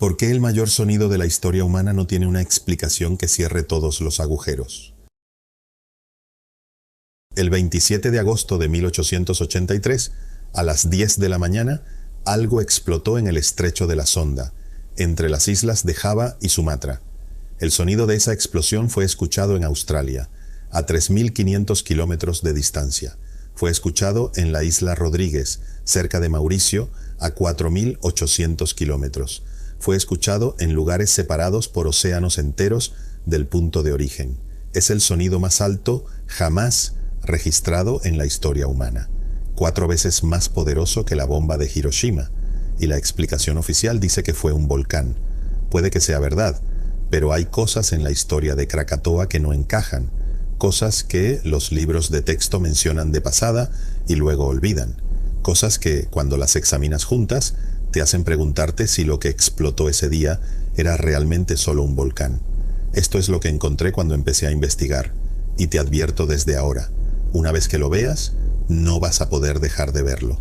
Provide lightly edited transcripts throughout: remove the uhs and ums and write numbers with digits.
¿Por qué el mayor sonido de la historia humana no tiene una explicación que cierre todos los agujeros? El 27 de agosto de 1883, a las 10 de la mañana, algo explotó en el estrecho de la Sonda, entre las islas de Java y Sumatra. El sonido de esa explosión fue escuchado en Australia, a 3.500 kilómetros de distancia. Fue escuchado en la isla Rodríguez, cerca de Mauricio, a 4.800 kilómetros. Fue escuchado en lugares separados por océanos enteros del punto de origen. Es el sonido más alto jamás registrado en la historia humana, 4 veces más poderoso que la bomba de Hiroshima, y la explicación oficial dice que fue un volcán. Puede que sea verdad, pero hay cosas en la historia de Krakatoa que no encajan, cosas que los libros de texto mencionan de pasada y luego olvidan, cosas que, cuando las examinas juntas, te hacen preguntarte si lo que explotó ese día era realmente solo un volcán. Esto es lo que encontré cuando empecé a investigar, y te advierto desde ahora, una vez que lo veas, no vas a poder dejar de verlo.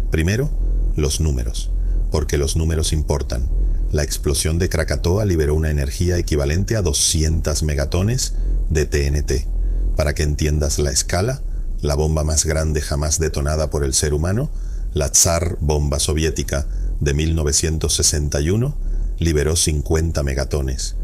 Primero, los números, porque los números importan. La explosión de Krakatoa liberó una energía equivalente a 200 megatones de TNT. Para que entiendas la escala, la bomba más grande jamás detonada por el ser humano, la Tsar bomba soviética de 1961, liberó 50 megatones.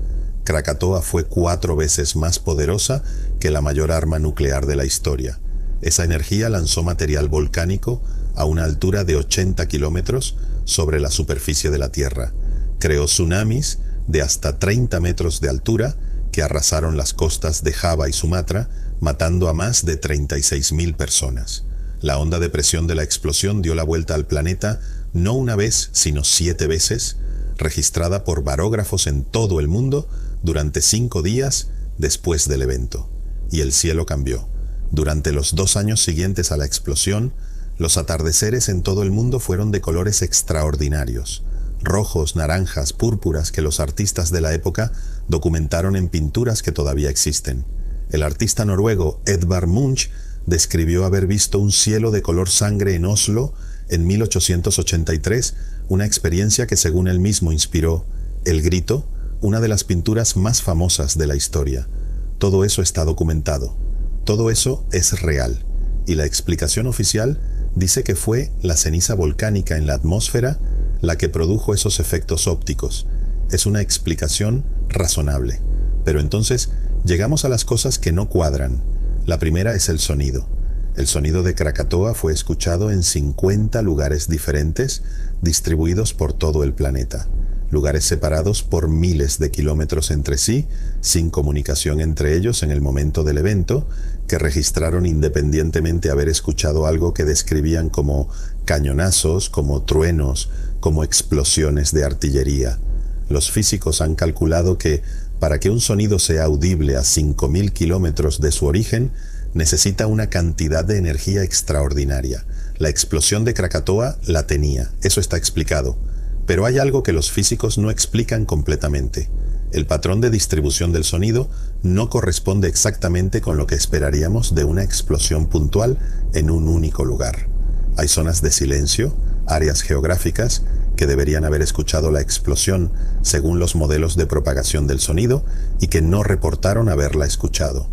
Krakatoa fue 4 veces más poderosa que la mayor arma nuclear de la historia. Esa energía lanzó material volcánico a una altura de 80 kilómetros sobre la superficie de la Tierra. Creó tsunamis de hasta 30 metros de altura que arrasaron las costas de Java y Sumatra, matando a más de 36.000 personas. La onda de presión de la explosión dio la vuelta al planeta no una vez, sino 7 veces, registrada por barógrafos en todo el mundo durante 5 días después del evento. Y el cielo cambió. Durante los 2 años siguientes a la explosión, los atardeceres en todo el mundo fueron de colores extraordinarios, rojos, naranjas, púrpuras, que los artistas de la época documentaron en pinturas que todavía existen. El artista noruego Edvard Munch describió haber visto un cielo de color sangre en Oslo en 1883, una experiencia que según él mismo inspiró El Grito, una de las pinturas más famosas de la historia. Todo eso está documentado. Todo eso es real. Y la explicación oficial dice que fue la ceniza volcánica en la atmósfera la que produjo esos efectos ópticos. Es una explicación razonable. Pero entonces llegamos a las cosas que no cuadran. La primera es el sonido. El sonido de Krakatoa fue escuchado en 50 lugares diferentes, distribuidos por todo el planeta. Lugares separados por miles de kilómetros entre sí, sin comunicación entre ellos en el momento del evento, que registraron independientemente haber escuchado algo que describían como cañonazos, como truenos, como explosiones de artillería. Los físicos han calculado que, para que un sonido sea audible a 5.000 kilómetros de su origen, necesita una cantidad de energía extraordinaria. La explosión de Krakatoa la tenía, eso está explicado. Pero hay algo que los físicos no explican completamente. El patrón de distribución del sonido no corresponde exactamente con lo que esperaríamos de una explosión puntual en un único lugar. Hay zonas de silencio, áreas geográficas, que deberían haber escuchado la explosión según los modelos de propagación del sonido y que no reportaron haberla escuchado.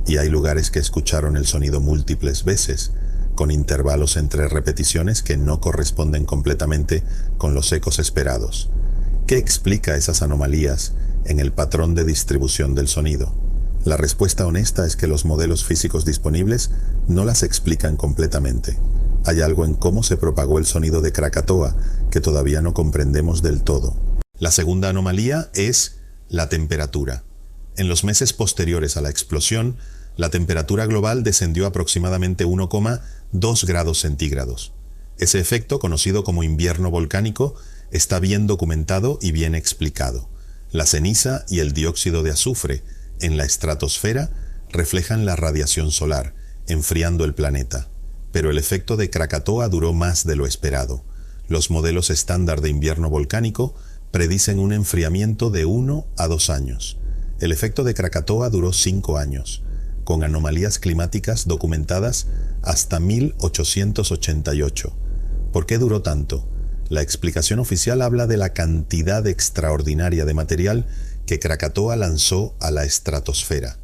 Y hay lugares que escucharon el sonido múltiples veces, con intervalos entre repeticiones que no corresponden completamente con los ecos esperados. ¿Qué explica esas anomalías en el patrón de distribución del sonido? La respuesta honesta es que los modelos físicos disponibles no las explican completamente. Hay algo en cómo se propagó el sonido de Krakatoa que todavía no comprendemos del todo. La segunda anomalía es la temperatura. En los meses posteriores a la explosión, la temperatura global descendió aproximadamente 1,2 grados centígrados. Ese efecto, conocido como invierno volcánico, está bien documentado y bien explicado. La ceniza y el dióxido de azufre en la estratosfera reflejan la radiación solar, enfriando el planeta. Pero el efecto de Krakatoa duró más de lo esperado. Los modelos estándar de invierno volcánico predicen un enfriamiento de 1 a 2 años. El efecto de Krakatoa duró 5 años, con anomalías climáticas documentadas hasta 1888. ¿Por qué duró tanto? La explicación oficial habla de la cantidad extraordinaria de material que Krakatoa lanzó a la estratosfera.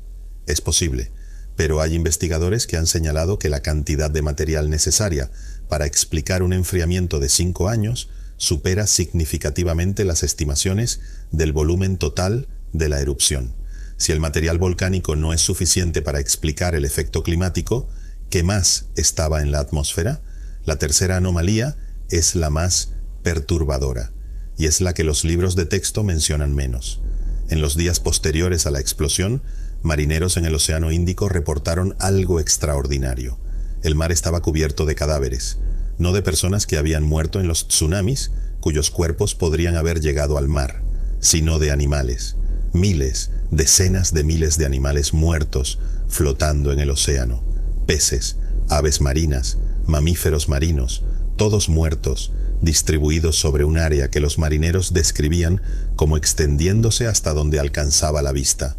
Es posible, pero hay investigadores que han señalado que la cantidad de material necesaria para explicar un enfriamiento de 5 años supera significativamente las estimaciones del volumen total de la erupción. Si el material volcánico no es suficiente para explicar el efecto climático, ¿qué más estaba en la atmósfera? La tercera anomalía es la más perturbadora, y es la que los libros de texto mencionan menos. En los días posteriores a la explosión, marineros en el Océano Índico reportaron algo extraordinario. El mar estaba cubierto de cadáveres, no de personas que habían muerto en los tsunamis, cuyos cuerpos podrían haber llegado al mar, sino de animales. Miles, decenas de miles de animales muertos flotando en el océano. Peces, aves marinas, mamíferos marinos, todos muertos, distribuidos sobre un área que los marineros describían como extendiéndose hasta donde alcanzaba la vista.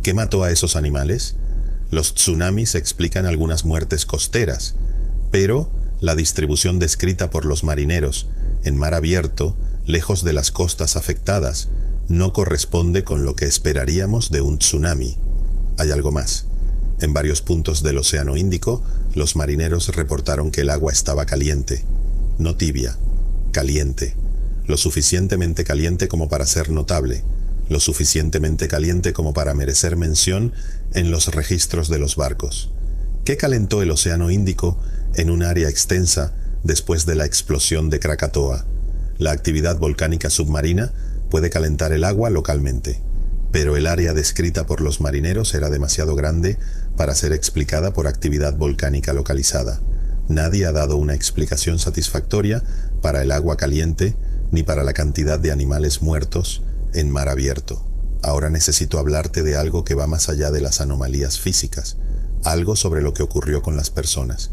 ¿Qué mató a esos animales? Los tsunamis explican algunas muertes costeras, pero la distribución descrita por los marineros en mar abierto, lejos de las costas afectadas, no corresponde con lo que esperaríamos de un tsunami. Hay algo más. En varios puntos del Océano Índico, los marineros reportaron que el agua estaba caliente, no tibia, caliente, lo suficientemente caliente como para ser notable, lo suficientemente caliente como para merecer mención en los registros de los barcos. ¿Qué calentó el Océano Índico en un área extensa después de la explosión de Krakatoa? La actividad volcánica submarina puede calentar el agua localmente, pero el área descrita por los marineros era demasiado grande para ser explicada por actividad volcánica localizada. Nadie ha dado una explicación satisfactoria para el agua caliente ni para la cantidad de animales muertos en mar abierto. Ahora necesito hablarte de algo que va más allá de las anomalías físicas, algo sobre lo que ocurrió con las personas.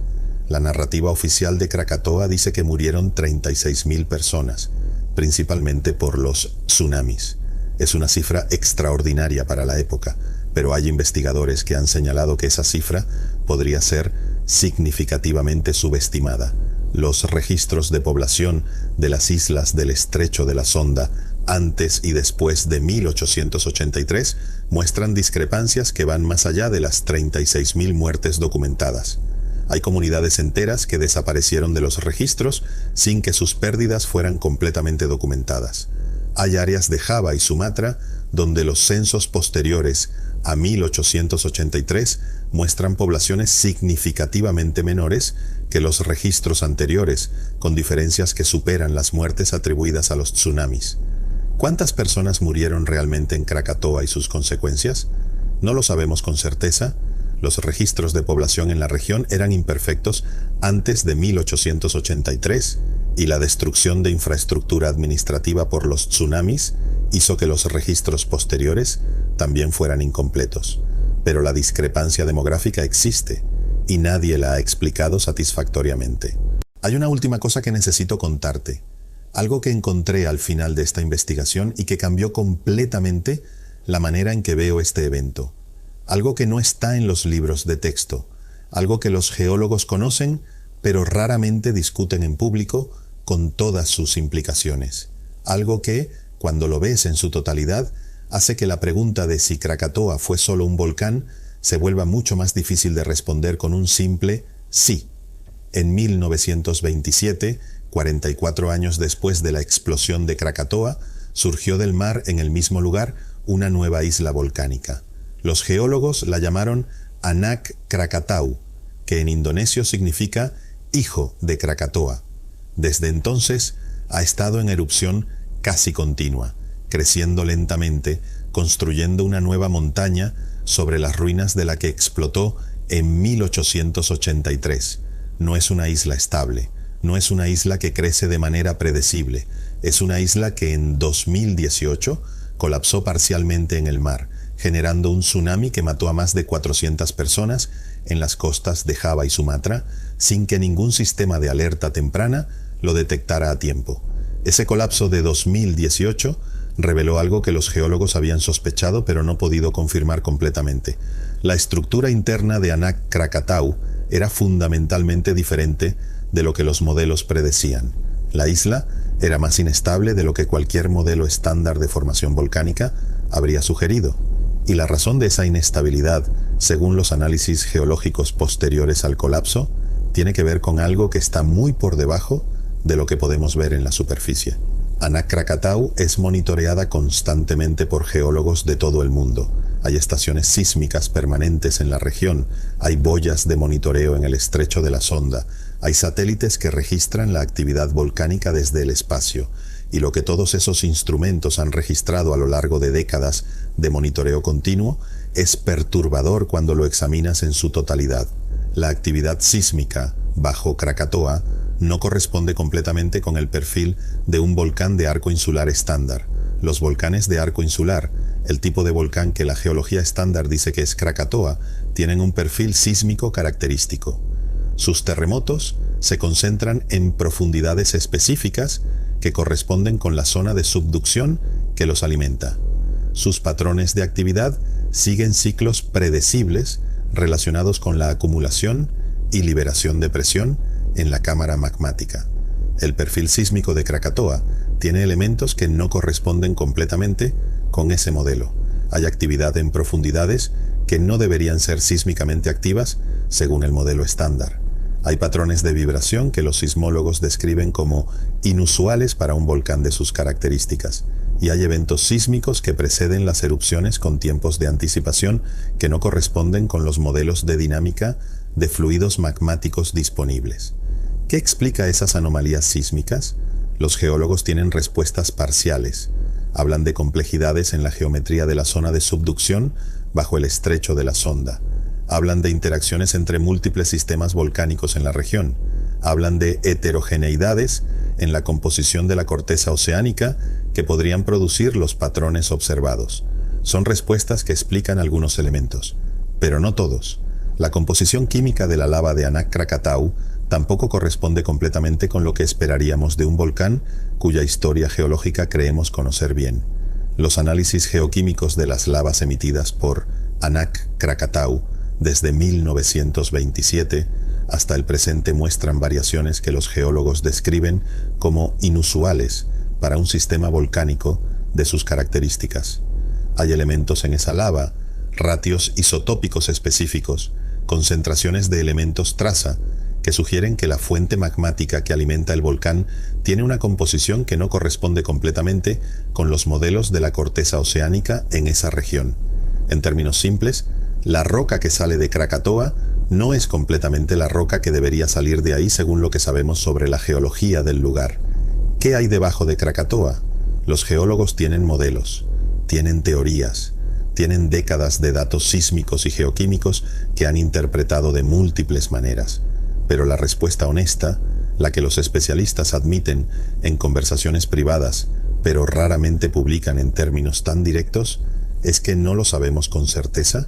La narrativa oficial de Krakatoa dice que murieron 36.000 personas, principalmente por los tsunamis. Es una cifra extraordinaria para la época, pero hay investigadores que han señalado que esa cifra podría ser significativamente subestimada. Los registros de población de las islas del Estrecho de la Sonda antes y después de 1883 muestran discrepancias que van más allá de las 36.000 muertes documentadas. Hay comunidades enteras que desaparecieron de los registros sin que sus pérdidas fueran completamente documentadas. Hay áreas de Java y Sumatra donde los censos posteriores a 1883 muestran poblaciones significativamente menores que los registros anteriores, con diferencias que superan las muertes atribuidas a los tsunamis. ¿Cuántas personas murieron realmente en Krakatoa y sus consecuencias? No lo sabemos con certeza. Los registros de población en la región eran imperfectos antes de 1883 y la destrucción de infraestructura administrativa por los tsunamis hizo que los registros posteriores también fueran incompletos. Pero la discrepancia demográfica existe y nadie la ha explicado satisfactoriamente. Hay una última cosa que necesito contarte, algo que encontré al final de esta investigación y que cambió completamente la manera en que veo este evento. Algo que no está en los libros de texto, algo que los geólogos conocen, pero raramente discuten en público con todas sus implicaciones. Algo que, cuando lo ves en su totalidad, hace que la pregunta de si Krakatoa fue solo un volcán se vuelva mucho más difícil de responder con un simple sí. En 1927, 44 años después de la explosión de Krakatoa, surgió del mar en el mismo lugar una nueva isla volcánica. Los geólogos la llamaron Anak Krakatau, que en indonesio significa hijo de Krakatoa. Desde entonces ha estado en erupción casi continua, creciendo lentamente, construyendo una nueva montaña sobre las ruinas de la que explotó en 1883. No es una isla estable, no es una isla que crece de manera predecible, es una isla que en 2018 colapsó parcialmente en el mar, generando un tsunami que mató a más de 400 personas en las costas de Java y Sumatra, sin que ningún sistema de alerta temprana lo detectara a tiempo. Ese colapso de 2018 reveló algo que los geólogos habían sospechado pero no podido confirmar completamente. La estructura interna de Anak Krakatau era fundamentalmente diferente de lo que los modelos predecían. La isla Era más inestable de lo que cualquier modelo estándar de formación volcánica habría sugerido. Y la razón de esa inestabilidad, según los análisis geológicos posteriores al colapso, tiene que ver con algo que está muy por debajo de lo que podemos ver en la superficie. Anak Krakatau es monitoreada constantemente por geólogos de todo el mundo. Hay estaciones sísmicas permanentes en la región, hay boyas de monitoreo en el estrecho de la Sonda, hay satélites que registran la actividad volcánica desde el espacio, y lo que todos esos instrumentos han registrado a lo largo de décadas de monitoreo continuo es perturbador cuando lo examinas en su totalidad. La actividad sísmica bajo Krakatoa no corresponde completamente con el perfil de un volcán de arco insular estándar. Los volcanes de arco insular, el tipo de volcán que la geología estándar dice que es Krakatoa, tienen un perfil sísmico característico. Sus terremotos se concentran en profundidades específicas que corresponden con la zona de subducción que los alimenta. Sus patrones de actividad siguen ciclos predecibles relacionados con la acumulación y liberación de presión en la cámara magmática. El perfil sísmico de Krakatoa tiene elementos que no corresponden completamente con ese modelo. Hay actividad en profundidades que no deberían ser sísmicamente activas según el modelo estándar. Hay patrones de vibración que los sismólogos describen como inusuales para un volcán de sus características, y hay eventos sísmicos que preceden las erupciones con tiempos de anticipación que no corresponden con los modelos de dinámica de fluidos magmáticos disponibles. ¿Qué explica esas anomalías sísmicas? Los geólogos tienen respuestas parciales. Hablan de complejidades en la geometría de la zona de subducción bajo el estrecho de la Sonda. Hablan de interacciones entre múltiples sistemas volcánicos en la región. Hablan de heterogeneidades en la composición de la corteza oceánica que podrían producir los patrones observados. Son respuestas que explican algunos elementos, pero no todos. La composición química de la lava de Anak Krakatau tampoco corresponde completamente con lo que esperaríamos de un volcán cuya historia geológica creemos conocer bien. Los análisis geoquímicos de las lavas emitidas por Anak Krakatau desde 1927 hasta el presente muestran variaciones que los geólogos describen como inusuales para un sistema volcánico de sus características. Hay elementos en esa lava, ratios isotópicos específicos, concentraciones de elementos traza, que sugieren que la fuente magmática que alimenta el volcán tiene una composición que no corresponde completamente con los modelos de la corteza oceánica en esa región. En términos simples, la roca que sale de Krakatoa no es completamente la roca que debería salir de ahí según lo que sabemos sobre la geología del lugar. ¿Qué hay debajo de Krakatoa? Los geólogos tienen modelos, tienen teorías, tienen décadas de datos sísmicos y geoquímicos que han interpretado de múltiples maneras. Pero la respuesta honesta, la que los especialistas admiten en conversaciones privadas, pero raramente publican en términos tan directos, es que no lo sabemos con certeza.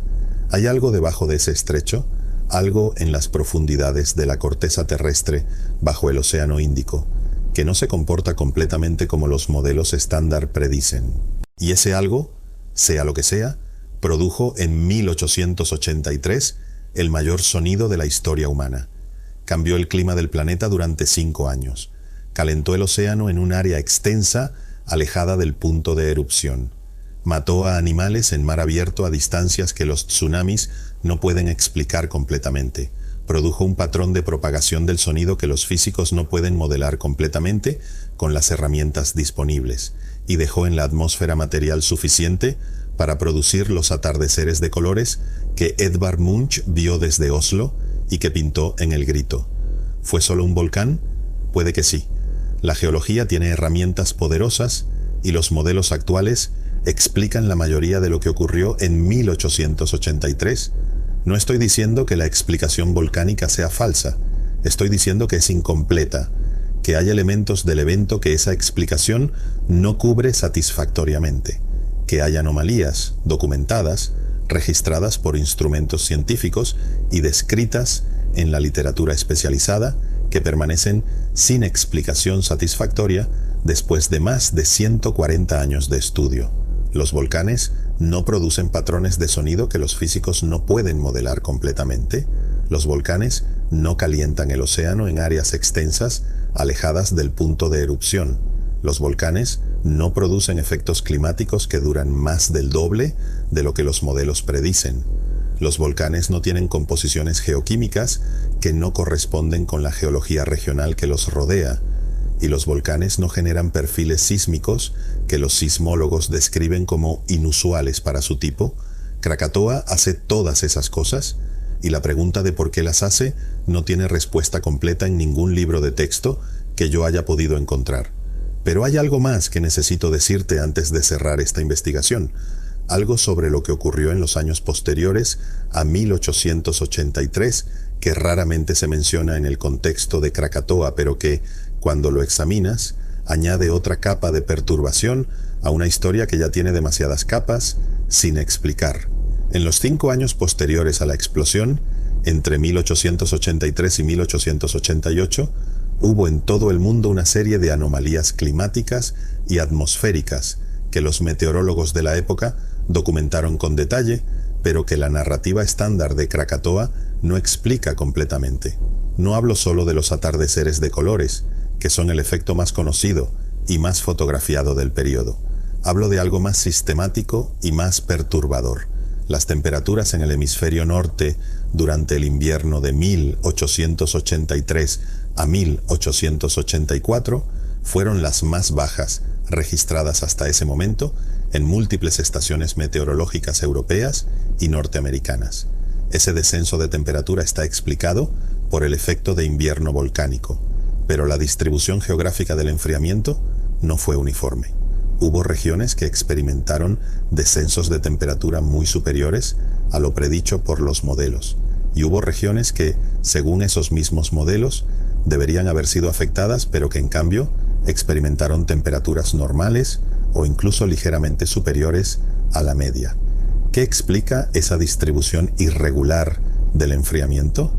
Hay algo debajo de ese estrecho, algo en las profundidades de la corteza terrestre bajo el Océano Índico, que no se comporta completamente como los modelos estándar predicen. Y ese algo, sea lo que sea, produjo en 1883 el mayor sonido de la historia humana. Cambió el clima del planeta durante 5 años. Calentó el océano en un área extensa, alejada del punto de erupción. Mató a animales en mar abierto a distancias que los tsunamis no pueden explicar completamente. Produjo un patrón de propagación del sonido que los físicos no pueden modelar completamente con las herramientas disponibles, y dejó en la atmósfera material suficiente para producir los atardeceres de colores que Edvard Munch vio desde Oslo y que pintó en El Grito. ¿Fue solo un volcán? Puede que sí. La geología tiene herramientas poderosas y los modelos actuales explican la mayoría de lo que ocurrió en 1883. No estoy diciendo que la explicación volcánica sea falsa, estoy diciendo que es incompleta, que hay elementos del evento que esa explicación no cubre satisfactoriamente, que hay anomalías documentadas, registradas por instrumentos científicos y descritas en la literatura especializada que permanecen sin explicación satisfactoria después de más de 140 años de estudio. Los volcanes no producen patrones de sonido que los físicos no pueden modelar completamente. Los volcanes no calientan el océano en áreas extensas alejadas del punto de erupción. Los volcanes no producen efectos climáticos que duran más del doble de lo que los modelos predicen. Los volcanes no tienen composiciones geoquímicas que no corresponden con la geología regional que los rodea, y los volcanes no generan perfiles sísmicos que los sismólogos describen como inusuales para su tipo. Krakatoa hace todas esas cosas, y la pregunta de por qué las hace no tiene respuesta completa en ningún libro de texto que yo haya podido encontrar. Pero hay algo más que necesito decirte antes de cerrar esta investigación, algo sobre lo que ocurrió en los años posteriores a 1883, que raramente se menciona en el contexto de Krakatoa, pero que, cuando lo examinas, añade otra capa de perturbación a una historia que ya tiene demasiadas capas sin explicar. En los 5 años posteriores a la explosión, entre 1883 y 1888, hubo en todo el mundo una serie de anomalías climáticas y atmosféricas que los meteorólogos de la época documentaron con detalle, pero que la narrativa estándar de Krakatoa no explica completamente. No hablo solo de los atardeceres de colores, que son el efecto más conocido y más fotografiado del periodo. Hablo de algo más sistemático y más perturbador. Las temperaturas en el hemisferio norte durante el invierno de 1883 a 1884 fueron las más bajas registradas hasta ese momento en múltiples estaciones meteorológicas europeas y norteamericanas. Ese descenso de temperatura está explicado por el efecto de invierno volcánico, pero la distribución geográfica del enfriamiento no fue uniforme. Hubo regiones que experimentaron descensos de temperatura muy superiores a lo predicho por los modelos, y hubo regiones que, según esos mismos modelos, deberían haber sido afectadas, pero que en cambio experimentaron temperaturas normales o incluso ligeramente superiores a la media. ¿Qué explica esa distribución irregular del enfriamiento?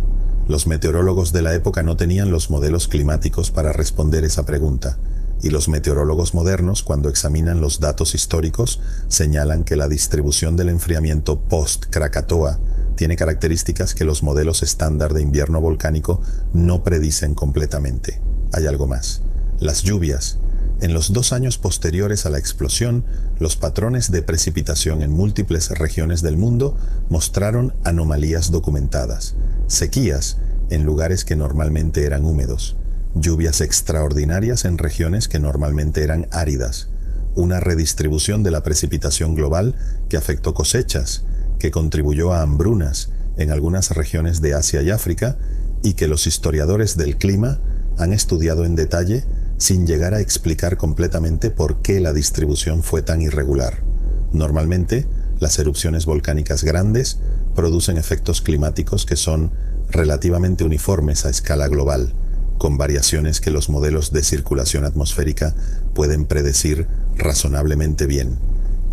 Los meteorólogos de la época no tenían los modelos climáticos para responder esa pregunta, y los meteorólogos modernos, cuando examinan los datos históricos, señalan que la distribución del enfriamiento post-Krakatoa tiene características que los modelos estándar de invierno volcánico no predicen completamente. Hay algo más. Las lluvias. En los 2 años posteriores a la explosión, los patrones de precipitación en múltiples regiones del mundo mostraron anomalías documentadas. Sequías en lugares que normalmente eran húmedos. Lluvias extraordinarias en regiones que normalmente eran áridas. Una redistribución de la precipitación global que afectó cosechas, que contribuyó a hambrunas en algunas regiones de Asia y África, y que los historiadores del clima han estudiado en detalle sin llegar a explicar completamente por qué la distribución fue tan irregular. Normalmente, las erupciones volcánicas grandes producen efectos climáticos que son relativamente uniformes a escala global, con variaciones que los modelos de circulación atmosférica pueden predecir razonablemente bien.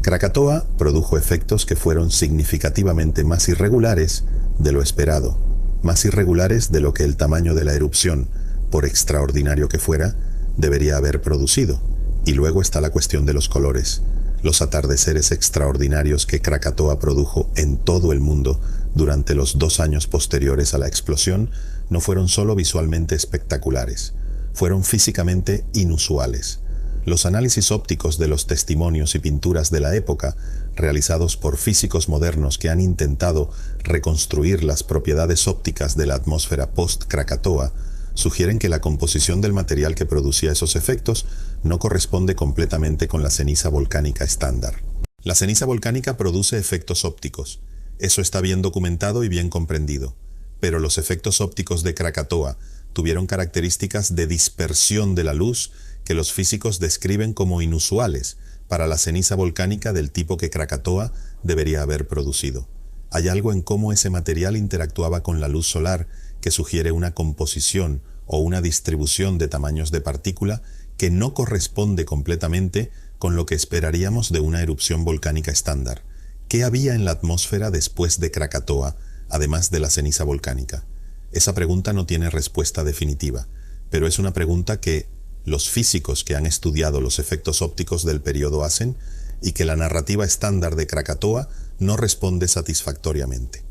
Krakatoa produjo efectos que fueron significativamente más irregulares de lo esperado, más irregulares de lo que el tamaño de la erupción, por extraordinario que fuera, debería haber producido. Y luego está la cuestión de los colores. Los atardeceres extraordinarios que Krakatoa produjo en todo el mundo durante los 2 años posteriores a la explosión no fueron solo visualmente espectaculares, fueron físicamente inusuales. Los análisis ópticos de los testimonios y pinturas de la época, realizados por físicos modernos que han intentado reconstruir las propiedades ópticas de la atmósfera post-Krakatoa, sugieren que la composición del material que producía esos efectos no corresponde completamente con la ceniza volcánica estándar. La ceniza volcánica produce efectos ópticos. Eso está bien documentado y bien comprendido. Pero los efectos ópticos de Krakatoa tuvieron características de dispersión de la luz que los físicos describen como inusuales para la ceniza volcánica del tipo que Krakatoa debería haber producido. Hay algo en cómo ese material interactuaba con la luz solar que sugiere una composición o una distribución de tamaños de partícula que no corresponde completamente con lo que esperaríamos de una erupción volcánica estándar. ¿Qué había en la atmósfera después de Krakatoa, además de la ceniza volcánica? Esa pregunta no tiene respuesta definitiva, pero es una pregunta que los físicos que han estudiado los efectos ópticos del periodo hacen y que la narrativa estándar de Krakatoa no responde satisfactoriamente.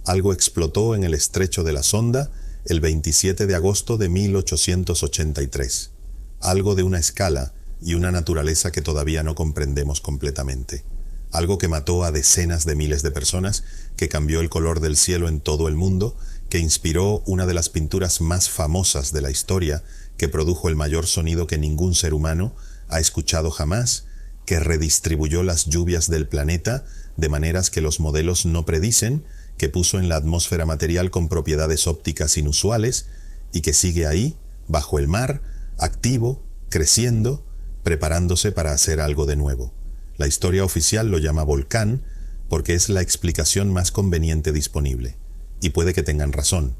Algo explotó en el estrecho de la Sonda el 27 de agosto de 1883. Algo de una escala y una naturaleza que todavía no comprendemos completamente. Algo que mató a decenas de miles de personas, que cambió el color del cielo en todo el mundo, que inspiró una de las pinturas más famosas de la historia, que produjo el mayor sonido que ningún ser humano ha escuchado jamás, que redistribuyó las lluvias del planeta de maneras que los modelos no predicen, que puso en la atmósfera material con propiedades ópticas inusuales y que sigue ahí, bajo el mar, activo, creciendo, preparándose para hacer algo de nuevo. La historia oficial lo llama volcán porque es la explicación más conveniente disponible. Y puede que tengan razón,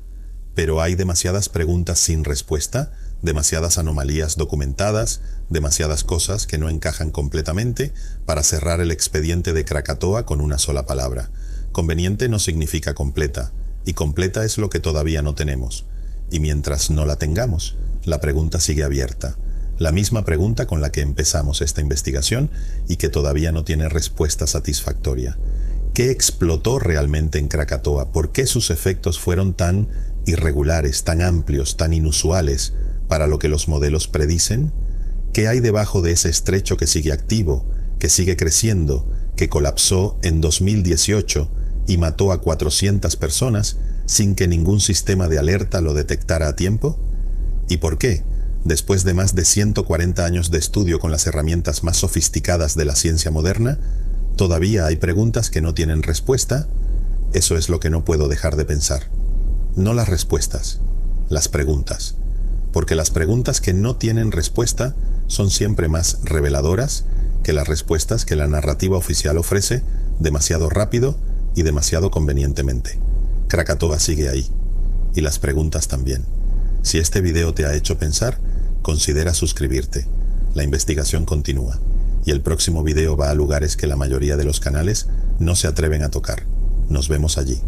pero hay demasiadas preguntas sin respuesta, demasiadas anomalías documentadas, demasiadas cosas que no encajan completamente para cerrar el expediente de Krakatoa con una sola palabra. Conveniente no significa completa, y completa es lo que todavía no tenemos. Y mientras no la tengamos, la pregunta sigue abierta. La misma pregunta con la que empezamos esta investigación y que todavía no tiene respuesta satisfactoria. ¿Qué explotó realmente en Krakatoa? ¿Por qué sus efectos fueron tan irregulares, tan amplios, tan inusuales para lo que los modelos predicen? ¿Qué hay debajo de ese estrecho que sigue activo, que sigue creciendo, que colapsó en 2018 y mató a 400 personas sin que ningún sistema de alerta lo detectara a tiempo? ¿Y por qué, después de más de 140 años de estudio con las herramientas más sofisticadas de la ciencia moderna, todavía hay preguntas que no tienen respuesta? Eso es lo que no puedo dejar de pensar. No las respuestas, las preguntas. Porque las preguntas que no tienen respuesta son siempre más reveladoras que las respuestas que la narrativa oficial ofrece demasiado rápido y demasiado convenientemente. Krakatoa sigue ahí. Y las preguntas también. Si este video te ha hecho pensar, considera suscribirte. La investigación continúa. Y el próximo video va a lugares que la mayoría de los canales no se atreven a tocar. Nos vemos allí.